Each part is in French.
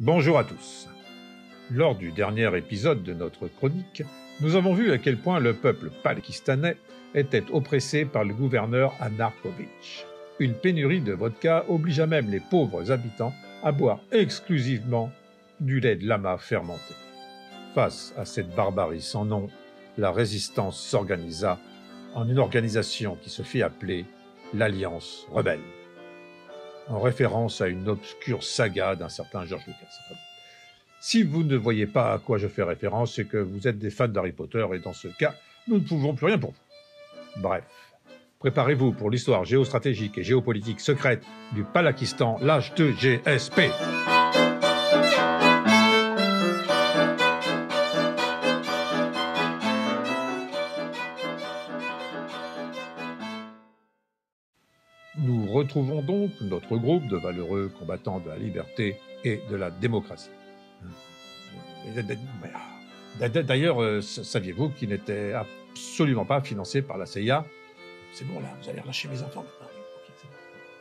Bonjour à tous. Lors du dernier épisode de notre chronique, nous avons vu à quel point le peuple pakistanais était oppressé par le gouverneur Anarkovitch. Une pénurie de vodka obligea même les pauvres habitants à boire exclusivement du lait de lama fermenté. Face à cette barbarie sans nom, la résistance s'organisa en une organisation qui se fit appeler l'Alliance rebelle, en référence à une obscure saga d'un certain George Lucas. Si vous ne voyez pas à quoi je fais référence, c'est que vous êtes des fans d'Harry Potter, et dans ce cas, nous ne pouvons plus rien pour vous. Bref, préparez-vous pour l'histoire géostratégique et géopolitique secrète du Palakistan, l'âge de GSP. Nous retrouvons donc notre groupe de valeureux combattants de la liberté et de la démocratie. D'ailleurs, saviez-vous qu'il n'était absolument pas financé par la CIA? C'est bon là, vous allez relâcher mes enfants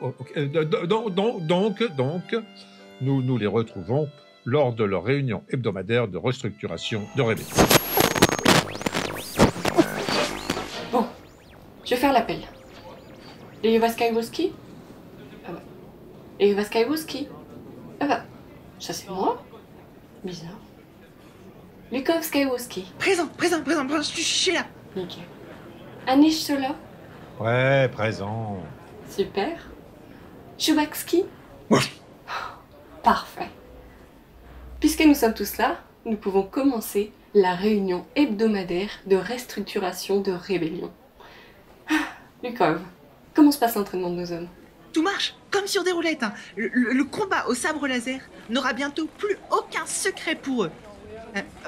maintenant. Donc, nous les retrouvons lors de leur réunion hebdomadaire de restructuration de rébellion. Bon, je vais faire l'appel. Leyeva Skywalski? Ah bah. Leyeva Skywalski? Ah bah, ça c'est moi? Bizarre. Lukov Skywalski. Présent, je suis là. Nickel. Anish Sola? Ouais, présent. Super. Chubakski? Ouais. Parfait. Puisque nous sommes tous là, nous pouvons commencer la réunion hebdomadaire de restructuration de rébellion. Lukov, comment se passe l'entraînement de nos hommes? Tout marche comme sur des roulettes. Hein. Le combat au sabre laser n'aura bientôt plus aucun secret pour eux.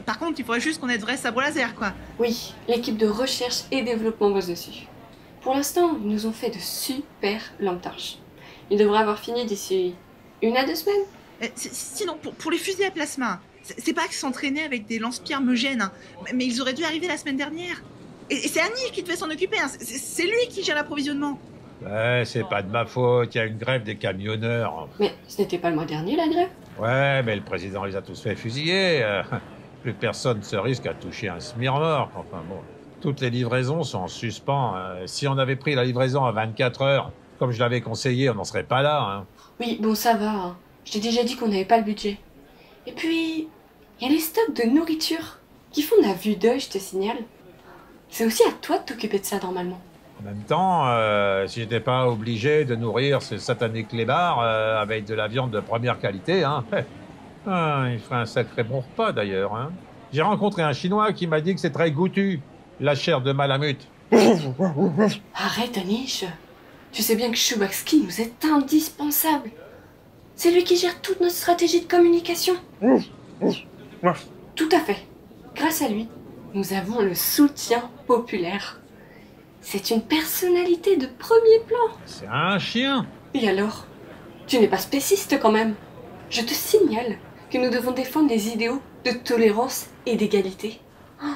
Par contre, il faudrait juste qu'on ait de vrais sabres laser, quoi. Oui, l'équipe de recherche et développement bosse dessus. Pour l'instant, ils nous ont fait de super lampes torches. Ils devraient avoir fini d'ici 1 à 2 semaines. Sinon, pour les fusils à plasma, c'est pas qu'ils s'entraînaient avec des lance-pierres me gênent, hein, mais ils auraient dû arriver la semaine dernière. Et c'est Anish qui devait s'en occuper, hein. C'est lui qui gère l'approvisionnement. Ouais, c'est pas de ma faute, il y a une grève des camionneurs. Mais ce n'était pas le mois dernier, la grève? Ouais, mais le président les a tous fait fusiller. Plus personne se risque à toucher un smirmor. Enfin bon, toutes les livraisons sont en suspens. Si on avait pris la livraison à 24 heures, comme je l'avais conseillé, on n'en serait pas là. Hein. Oui, bon, ça va. Hein. Je t'ai déjà dit qu'on n'avait pas le budget. Et puis, il y a les stocks de nourriture qui font de la vue d'œil, je te signale. C'est aussi à toi de t'occuper de ça, normalement. En même temps, si j'étais pas obligé de nourrir ce satanique clébard avec de la viande de première qualité, hein, il ferait un sacré bon repas d'ailleurs. Hein. J'ai rencontré un Chinois qui m'a dit que c'est très goûtu, la chair de malamute. Arrête, Anish. Tu sais bien que Chubakski nous est indispensable. C'est lui qui gère toute notre stratégie de communication. Tout à fait. Grâce à lui, nous avons le soutien populaire. C'est une personnalité de premier plan. C'est un chien. Et alors? Tu n'es pas spéciste quand même. Je te signale que nous devons défendre les idéaux de tolérance et d'égalité. Oh,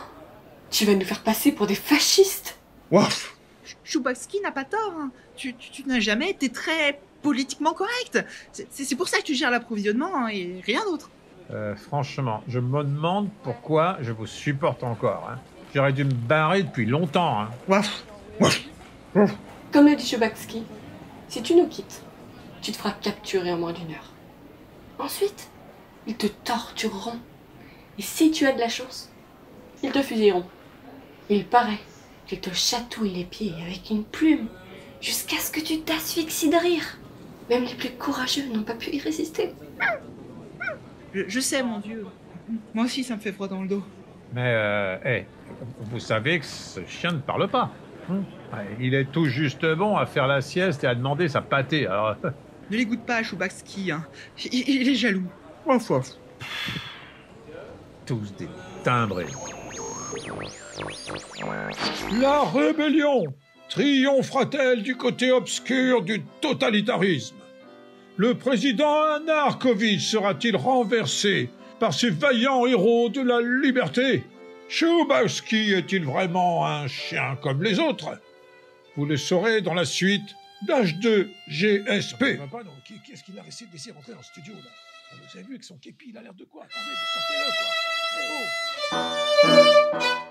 tu vas nous faire passer pour des fascistes. Waf. Chubakski n'a pas tort. Hein. Tu n'as jamais été très politiquement correct. C'est pour ça que tu gères l'approvisionnement, hein, et rien d'autre. Franchement, je me demande pourquoi je vous supporte encore. Hein. J'aurais dû me barrer depuis longtemps. Hein. Waf. Comme le dit Chubakski, si tu nous quittes, tu te feras capturer en moins d'1 heure. Ensuite, ils te tortureront. Et si tu as de la chance, ils te fusilleront. Il paraît qu'ils te chatouillent les pieds avec une plume jusqu'à ce que tu t'asphyxies de rire. Même les plus courageux n'ont pas pu y résister. Je sais, mon Dieu. Moi aussi, ça me fait froid dans le dos. Mais, vous savez que ce chien ne parle pas. Il est tout juste bon à faire la sieste et à demander sa pâtée. Alors... Ne l'écoute pas, Chubakski. Hein. Il est jaloux. Tous des timbrés. La rébellion triomphera-t-elle du côté obscur du totalitarisme? Le président Anarkovitch sera-t-il renversé par ces vaillants héros de la liberté? Chubakski est-il vraiment un chien comme les autres? Vous le saurez dans la suite d'H2GSP. Qu'est-ce qu'il a laissé rentrer dans le studio là? Vous avez vu que son képi, il a l'air de quoi? Attendez, vous sortez-le, quoi. Eh oh!